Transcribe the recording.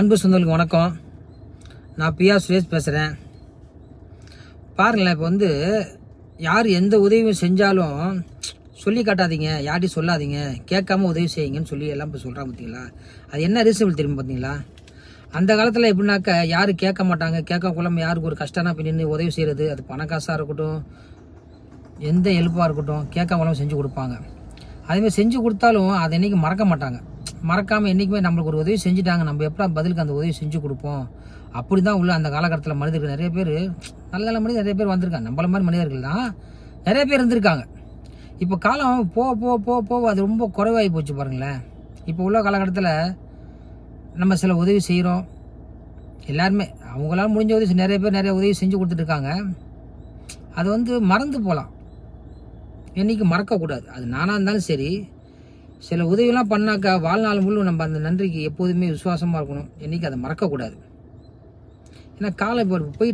அன்பு சொந்தங்களுக்கு வணக்கம். நான் பிஆர் சுரேஷ் பேசுகிறேன். பாருங்களேன், இப்போ யார் எந்த உதவியும் செஞ்சாலும் சொல்லி காட்டாதீங்க, யார்ட்டையும் சொல்லாதீங்க, கேட்காம உதவி செய்யுங்கன்னு சொல்லி எல்லாம் இப்போ சொல்கிறாங்க. பார்த்தீங்களா? அது என்ன ரீசன் தெரியும் பார்த்தீங்களா? அந்த காலத்தில் எப்படின்னாக்கா யாரும் கேட்க மாட்டாங்க. கேட்க கொள்ளாமல் யாருக்கு ஒரு கஷ்டம்னா இப்போ நின்று உதவி செய்கிறது, அது பணக்காசாக இருக்கட்டும், எந்த ஹெல்ப்பாக இருக்கட்டும், கேட்க கொள்ளாமல் செஞ்சு கொடுப்பாங்க. அதேமாதிரி செஞ்சு கொடுத்தாலும் அதை என்றைக்கு மறக்க மாட்டாங்க. மறக்காமல் என்றைக்குமே நம்மளுக்கு ஒரு உதவி செஞ்சுட்டாங்க, நம்ம எப்போ பதிலுக்கு அந்த உதவி செஞ்சு கொடுப்போம். அப்படி தான் உள்ள அந்த காலகட்டத்தில் மனிதர்கள் நிறைய பேர், நல்ல நல்ல மனிதர் நிறைய பேர் வந்திருக்காங்க. நம்மள மாதிரி மனிதர்கள் தான் நிறைய பேர் இருந்திருக்காங்க. இப்போ காலம் போக அது ரொம்ப குறைவாகி போச்சு பாருங்களேன். இப்போ உள்ள காலகட்டத்தில் நம்ம சில உதவி செய்கிறோம். எல்லாருமே அவங்களால முடிஞ்ச உதவி நிறைய பேர் நிறைய உதவி செஞ்சு கொடுத்துட்ருக்காங்க. அது மறந்து போகலாம், என்றைக்கு மறக்கக்கூடாது. அது நானாக இருந்தாலும் சரி, சில உதவியெல்லாம் பண்ணாக்கா வாழ்நாள் முழு நம்ம அந்த நன்றிக்கு எப்போதுமே விசுவாசமாக இருக்கணும். என்றைக்கு அதை மறக்கக்கூடாது. ஏன்னா காலம் இப்போ போயிட்டு